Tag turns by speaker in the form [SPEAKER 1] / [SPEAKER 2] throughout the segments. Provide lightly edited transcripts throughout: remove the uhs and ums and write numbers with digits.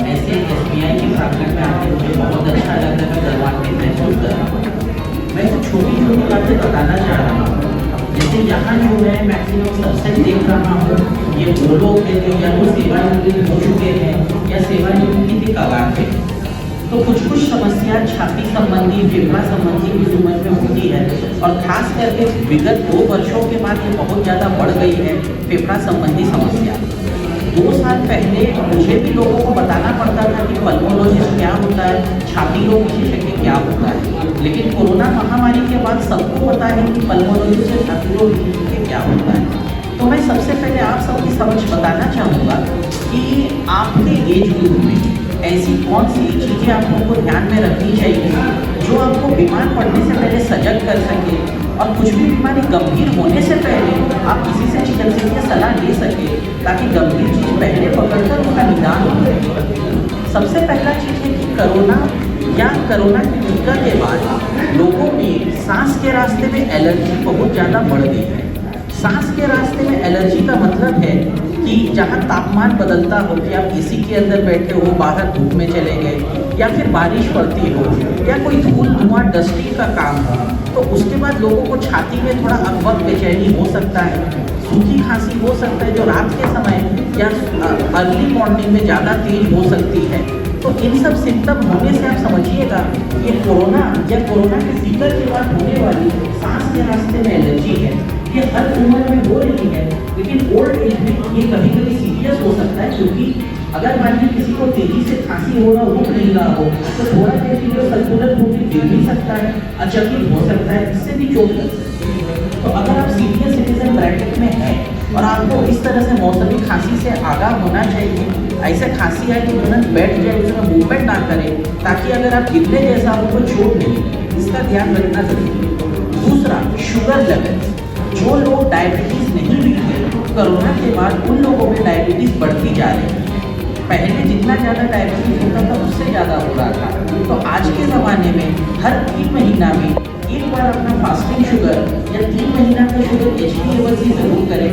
[SPEAKER 1] ऐसे एसबीआई के प्रांगण में आके मुझे बहुत अच्छा लग रहा है, मैं गर्वान्वित महसूस कर रहा हूँ। मैं तो छोटी छोटी बातें बताना चाह रहा हूँ। जैसे यहाँ जो है मैक्सिमम सब्सेट देख रहा हूँ, ये वो लोग हैं जो या तो सेवानिवृत्त हो चुके हैं या सेवानिवृत्ति के कगार पे। तो कुछ समस्या छाती संबंधी, फेफड़ा संबंधी इस उम्र में होती है, और खास करके विगत 2 वर्षों के बाद ये बहुत ज़्यादा बढ़ गई है फेफड़ा संबंधी समस्या। 2 साल पहले मुझे भी लोगों को बताना पड़ता था कि पल्मोलॉजिस्ट क्या होता है, छाती रोग विशेषज्ञ क्या होता है, लेकिन कोरोना महामारी के बाद सबको पता है कि पल्मोलॉजिस्ट या छाती रोग विशेषज्ञ क्या होता है। तो मैं सबसे पहले आप सबके समक्ष बताना चाहूँगा कि आपके एज ग्रुप में ऐसी कौन सी चीज़ें आप लोगों को ध्यान में रखनी चाहिए जो आपको बीमार पड़ने से पहले सजग कर सके, और कुछ भी बीमारी गंभीर होने से पहले आप किसी से चिकित्सकीय सलाह ले सके, ताकि गंभीर चीज़ पहले पकड़कर उसका निदान हो। सबसे पहला चीज़ है कि कोरोना के टीका के बाद लोगों में सांस के रास्ते में एलर्जी बहुत ज़्यादा बढ़ गई है। सांस के रास्ते में एलर्जी का मतलब है कि जहाँ तापमान बदलता हो, कि आप एसी के अंदर बैठे हो, बाहर धूप में चले गए, या फिर बारिश पड़ती हो, या कोई धूल धुआं डस्टिंग का काम हो, तो उसके बाद लोगों को छाती में थोड़ा अकबक बेचैनी हो सकता है, सूखी खांसी हो सकता है जो रात के समय या अर्ली मॉर्निंग में ज़्यादा तेज हो सकती है। तो इन सब सिम्टम होने से आप समझिएगा ये कोरोना या कोरोना के टीका के बाद होने वाली सांस के रास्ते में एलर्जी है। ये हर उम्र में हो रही है, लेकिन ओल्ड एज में ये कभी कभी सीरियस हो सकता है, क्योंकि अगर मान लीजिए किसी को तेजी से खांसी हो रहा हो, रुक नहीं रहा हो, तो थोड़ा देर के लिए संतुलन होकर गिर भी सकता है, अचकित हो सकता है, इससे भी चोट लग सकती है। तो अगर आप सीनियर सिटीजन ब्रैकेट में हैं और आपको इस तरह से मौसमी खांसी से आगाह होना चाहिए, ऐसे खांसी आए कि तुरंत बैठ जाए, उसमें मूवमेंट ना करें, ताकि अगर आप गिरने जैसा हो तो चोट नहीं लगे, इसका ध्यान रखना जरूरी है। दूसरा, शुगर लेवल। जो लोग डायबिटीज़ नहीं भी थे, कोरोना के बाद उन लोगों में डायबिटीज़ बढ़ती जा रही है। पहले जितना ज़्यादा डायबिटीज़ होता था उससे ज़्यादा हो रहा था। तो आज के ज़माने में हर 3 महीना में एक बार अपना फास्टिंग शुगर या 3 महीना का शुगर HbA1c जरूर करें।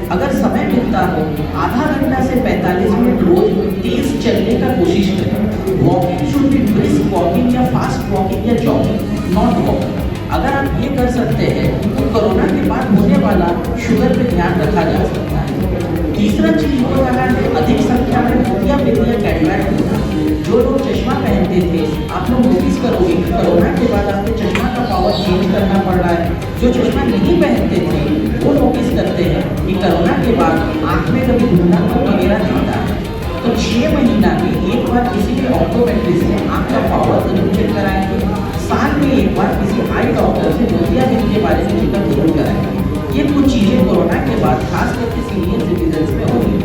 [SPEAKER 1] अगर समय मिलता हो आधा घंटा से 45 मिनट रोज तेज चलने का कोशिश करें। Walking should be brisk walking या फास्ट वॉकिंग या जॉगिंग, नॉट वॉकिंग। अगर आप ये कर सकते हैं तो कोरोना के बाद होने वाला शुगर पे ध्यान रखा जा सकता है। तीसरा चीज़ हो रहा है अधिक संख्या में मोतिया बिंदिया कैटरैक्ट होना। जो लोग चश्मा पहनते थे, आप लोग नोटिस करोगे कि कोरोना के बाद आपके चश्मा का पावर चेंज करना पड़ रहा है। जो चश्मा नहीं पहनते थे वो नोटिस करते हैं कि कोरोना के बाद आँख में कभी धुंधलापन वगैरह दिखता है। तो 6 महीना में एक बार किसी भी ऑप्टोमेट्रिस्ट से आँख का पावर जरूर चेक कराएंगे। साल में एक बार किसी आई डॉक्टर से मोतियाबिंद के बारे में चेकअप जरूर कराएंगे। ये कुछ चीज़ें कोरोना के बाद खास करके सीनियर सिटीजन्स में होगी।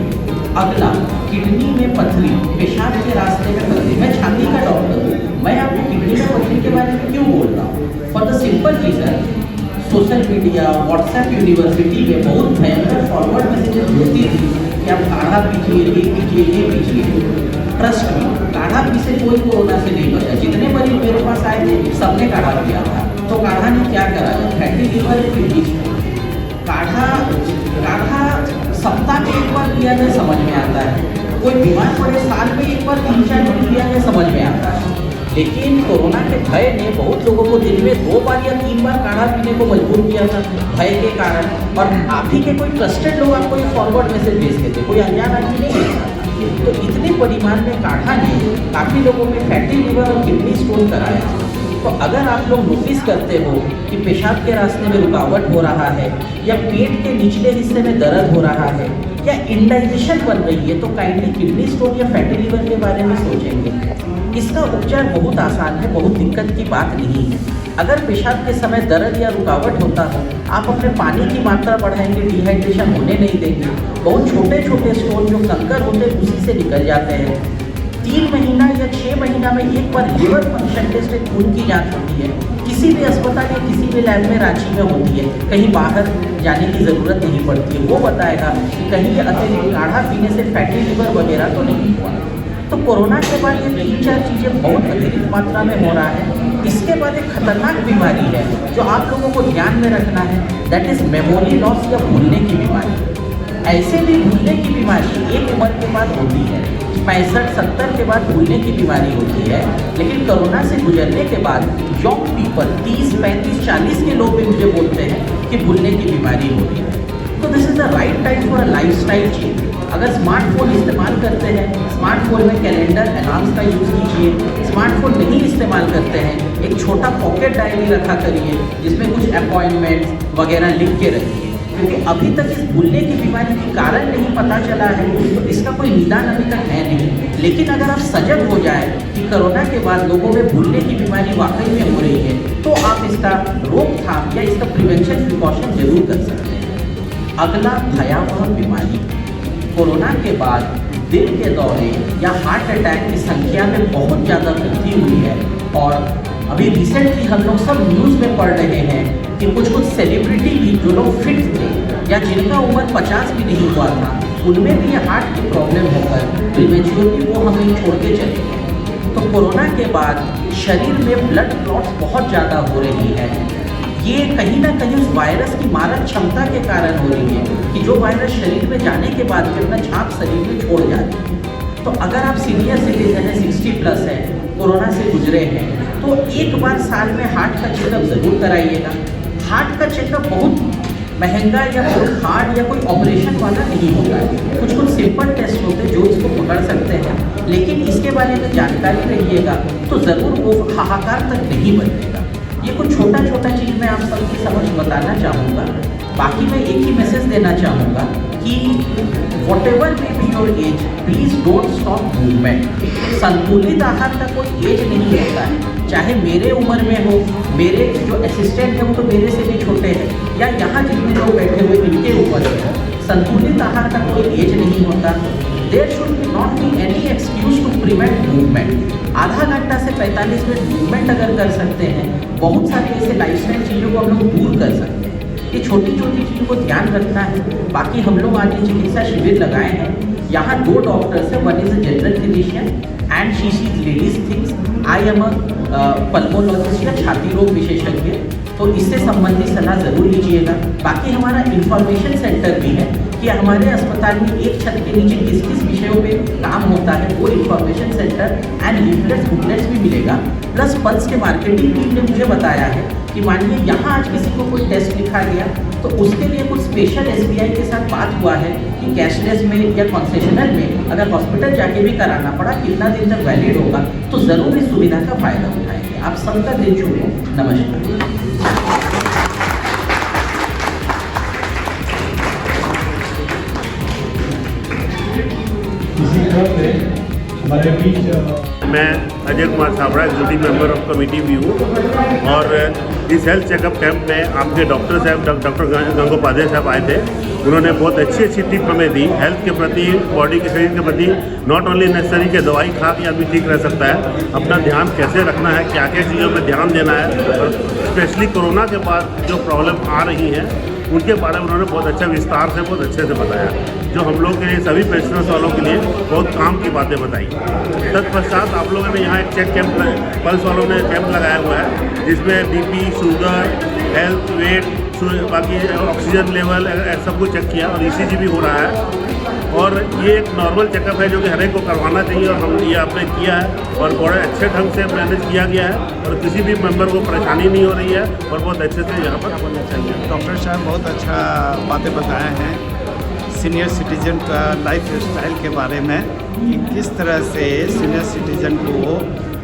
[SPEAKER 1] अगला, किडनी में पथरी, पेशाब के रास्ते में पथरी। मैं छाती का डॉक्टर हूँ, मैं आपको किडनी में पथरी के बारे में क्यों बोल रहा हूँ? For the simple reason, social media, WhatsApp university में बहुत भयंकर फॉरवर्ड मैसेजेस होती थी कि आप काढ़ा पीजिए, ये पीजिए, ये पीजिए। ट्रस्ट में काढ़ा पी से कोई कोरोना से नहीं बचा। जितने मरीज मेरे पास आए थे सबने काढ़ा पिया था। तो काढ़ा ने क्या कराया? Fatty liver, kidney stone. काढ़ा सप्ताह में एक बार पिया जाए समझ में आता है। कोई बीमार पड़े साल में एक बार 3-4 दिन पिया जाए समझ में आता है। लेकिन कोरोना के भय ने बहुत लोगों को दिन में 2 बार या 3 बार काढ़ा पीने को मजबूर किया था भय के कारण। और आप ही के कोई ट्रस्टेड लोग आपको ये फॉरवर्ड मैसेज भेजते थे, कोई अनजान आदमी नहीं भेजता। तो इतने परिमाण में काढ़ा ने काफ़ी लोगों में फैटी लीवर और किडनी स्टोन कराया। तो अगर आप लोग नोटिस करते हो कि पेशाब के रास्ते में रुकावट हो रहा है, या पेट के निचले हिस्से में दर्द हो रहा है, या इंडाइजेशन बन रही है, तो काइंडली किडनी स्टोन या फैटी लीवर के बारे में सोचेंगे। इसका उपचार बहुत आसान है, बहुत दिक्कत की बात नहीं है। अगर पेशाब के समय दर्द या रुकावट होता हो, आप अपने पानी की मात्रा बढ़ाएंगे, डिहाइड्रेशन होने नहीं देंगे। बहुत छोटे छोटे स्टोन जो कंकर होते हैं उसी से निकल जाते हैं। 3 महीना या 6 महीना में एक बार लिवर फंक्शन टेस्ट, खून की जांच होती है। किसी भी अस्पताल या किसी भी लैब में रांची में होती है, कहीं बाहर जाने की ज़रूरत नहीं पड़ती है। वो बताएगा कि कहीं अत्यधिक काढ़ा पीने से फैटी लिवर वगैरह तो नहीं हुआ। तो कोरोना के बाद ये 3-4 चीज़ें बहुत अतिरिक्त मात्रा में हो रहा है। इसके बाद एक खतरनाक बीमारी है जो आप लोगों को ध्यान में रखना है, दैट इज़ मेमोरी लॉस या भूलने की बीमारी। ऐसे भी भूलने की बीमारी एक उम्र के बाद होती है, 65-70 के बाद भूलने की बीमारी होती है, लेकिन कोरोना से गुजरने के बाद यंग पीपल 30, 35, 40 के लोग भी मुझे बोलते हैं कि भूलने की बीमारी हो रही है। तो this is the right time for a lifestyle change. अगर स्मार्टफोन इस्तेमाल करते हैं, स्मार्टफोन में कैलेंडर अलार्म्स का यूज़ कीजिए। स्मार्टफोन नहीं इस्तेमाल करते हैं, एक छोटा पॉकेट डायरी रखा करिए जिसमें कुछ अपॉइंटमेंट्स वगैरह लिख के रखिए, क्योंकि अभी तक इस भूलने की बीमारी के कारण नहीं पता चला है तो इसका कोई निदान अभी तक है नहीं। लेकिन अगर आप सजग हो जाए कि कोरोना के बाद लोगों में भूलने की बीमारी वाकई में हो रही है, तो आप इसका रोकथाम या इसका प्रिवेंशन प्रिकॉशन जरूर कर सकते हैं। अगला भयावह बीमारी, कोरोना के बाद दिल के दौरे या हार्ट अटैक की संख्या में बहुत ज़्यादा वृद्धि हुई है। और अभी रिसेंटली हम लोग सब न्यूज़ में पढ़ रहे हैं कि कुछ सेलिब्रिटी भी जो लोग फिट थे या जिनका उम्र 50 भी नहीं हुआ था, उनमें भी ये हार्ट की प्रॉब्लम होकर प्रीमेच्योरली वो हमें छोड़ के चले गए। तो कोरोना के बाद शरीर में ब्लड क्लॉट्स बहुत ज़्यादा हो रही है। ये कहीं ना कहीं उस वायरस की मारक क्षमता के कारण हो रही है कि जो वायरस शरीर में जाने के बाद भी अपना छाप शरीर में छोड़ जाती है। तो अगर आप सीनियर सिटीजन है, 60+ है, कोरोना से गुजरे हैं, तो एक बार साल में हार्ट का चेकअप ज़रूर कराइएगा। हार्ट का चेकअप बहुत महंगा या बहुत हार्ड या कोई ऑपरेशन वाला नहीं होता है, कुछ सिंपल टेस्ट होते हैं जो इसको पकड़ सकते हैं। लेकिन इसके बारे में जानकारी रहिएगा तो ज़रूर वो हाहाकार तक नहीं बनेगा। ये कुछ छोटा छोटा चीज़ मैं आप सबकी समझ बताना चाहूँगा। बाकी मैं एक ही मैसेज देना चाहूँगा कि whatever may be your age, please don't stop movement. संतुलित आहार का कोई एज नहीं होता है, चाहे मेरे उम्र में हो, मेरे जो असिस्टेंट है वो तो मेरे से भी छोटे हैं, या यहाँ जितने लोग बैठे हुए इनके ऊपर है। संतुलित आहार का कोई एज नहीं होता। There should not be any excuse to prevent movement. आधा घंटा से 45 मिनट मूवमेंट अगर कर सकते हैं, बहुत सारी ऐसे लाइफस्टाइल चीज़ों को हम लोग दूर कर सकते हैं। ये छोटी छोटी चीज़ों को ध्यान रखना है। बाकी हम लोग आज चिकित्सा शिविर लगाए हैं। यहाँ 2 डॉक्टर्स हैं, one is a general physician and she is ladies things. I am a pulmonologist या छाती रोग विशेषज्ञ, तो इससे संबंधित सलाह ज़रूर लीजिएगा। बाकी हमारा इंफॉर्मेशन सेंटर भी है कि हमारे अस्पताल में एक छत के नीचे किस किस विषयों पे काम होता है, वो information centre and leaflets booklets भी मिलेगा। प्लस पल्स के मार्केटिंग टीम ने मुझे बताया है कि मानिए यहाँ आज किसी को कोई टेस्ट लिखा गया तो उसके लिए कुछ स्पेशल SBI के साथ बात हुआ है कि कैशलेस में या कॉन्सेशनल में अगर हॉस्पिटल जाके भी कराना पड़ा, कितना दिन तक वैलिड होगा, तो ज़रूर इस सुविधा का फायदा उठाएंगे। आप सबका दिन शुभ हो। नमस्कार।
[SPEAKER 2] हमारे बीच मैं Ajay Kumar Chhabra, executive member of committee भी हूँ। और इस हेल्थ चेकअप कैंप में आपके डॉक्टर साहब डॉक्टर गंगोपाध्याय साहब आए थे। उन्होंने बहुत अच्छी टिप हमें दी हेल्थ के प्रति, बॉडी के शरीर के प्रति। नॉट ओनली नेसेसरी के दवाई खा के आदमी ठीक रह सकता है, अपना ध्यान कैसे रखना है, क्या क्या चीज़ों पर ध्यान देना है, और स्पेशली कोरोना के बाद जो प्रॉब्लम आ रही हैं उनके बारे में उन्होंने बहुत अच्छा विस्तार से, बहुत अच्छे से बताया, जो हम लोग के लिए, सभी पेशेंट्स वालों के लिए बहुत काम की बातें बताई। तत्पश्चात आप लोगों ने यहाँ एक चेक कैंप, पल्स वालों ने कैंप लगाया हुआ है, जिसमें BP, शुगर, हेल्थ, वेट, बाकी ऑक्सीजन लेवल सब कुछ चेक किया, और ECG भी हो रहा है। और ये एक नॉर्मल चेकअप है जो कि हर एक को करवाना चाहिए, और हम ये आपने किया है और बड़े अच्छे ढंग से मैनेज किया गया है, और किसी भी मेंबर को परेशानी नहीं हो रही है, और बहुत अच्छे से यहाँ पर होना चाहिए।
[SPEAKER 3] डॉक्टर साहब बहुत अच्छा बातें बताए हैं सीनियर सिटीजन का लाइफ स्टाइल के बारे में, कि किस तरह से सीनियर सिटीजन को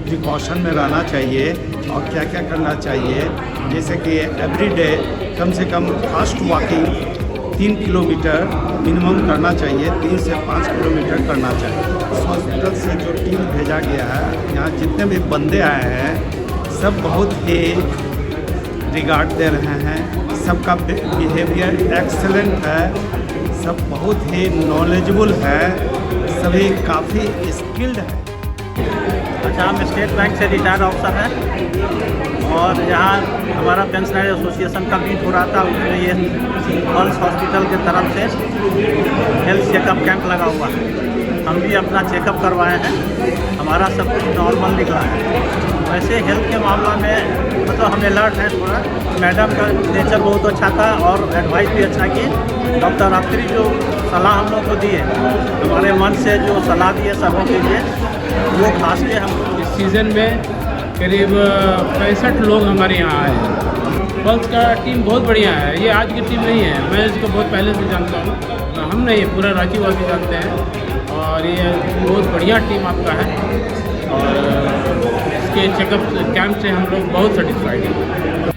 [SPEAKER 3] प्रिकॉशन में रहना चाहिए और क्या क्या करना चाहिए। जैसे कि एवरीडे कम से come fast walking 3 kilometre minimum करना चाहिए, 3 से 5 किलोमीटर करना चाहिए। हॉस्पिटल से जो टीम भेजा गया है, यहाँ जितने भी बंदे आए हैं सब बहुत ही रिगार्ड दे रहे हैं, सबका बिहेवियर एक्सेलेंट है, सब बहुत ही नॉलेजेबल है, सभी काफ़ी स्किल्ड है।
[SPEAKER 4] अच्छा, हम स्टेट बैंक से रिटायर्ड ऑफिसर हैं और यहाँ हमारा पेंशनर एसोसिएशन का मीट हो रहा था, उसमें ये पल्स हॉस्पिटल की तरफ से हेल्थ चेकअप कैंप लगा हुआ है। हम भी अपना चेकअप करवाए हैं, हमारा सब कुछ नॉर्मल निकला है। वैसे हेल्थ के मामला में मतलब हम अलर्ट हैं थोड़ा। मैडम का नेचर बहुत अच्छा था और एडवाइस भी अच्छा की। डॉक्टर अत्री जो सलाह हम लोग को दिए, हमारे मन से जो सलाह दिए सबों के लिए, वो खास के हम
[SPEAKER 5] इस सीज़न में करीब 65 लोग हमारे यहाँ आए हैं। पल्स का टीम बहुत बढ़िया है, ये आज की टीम नहीं है, मैं इसको बहुत पहले से जानता हूँ। हम नहीं, पूरा रांची वासी जानते हैं और ये बहुत बढ़िया टीम आपका है और इसके चेकअप कैंप से हम लोग बहुत सेटिस्फाइड हैं।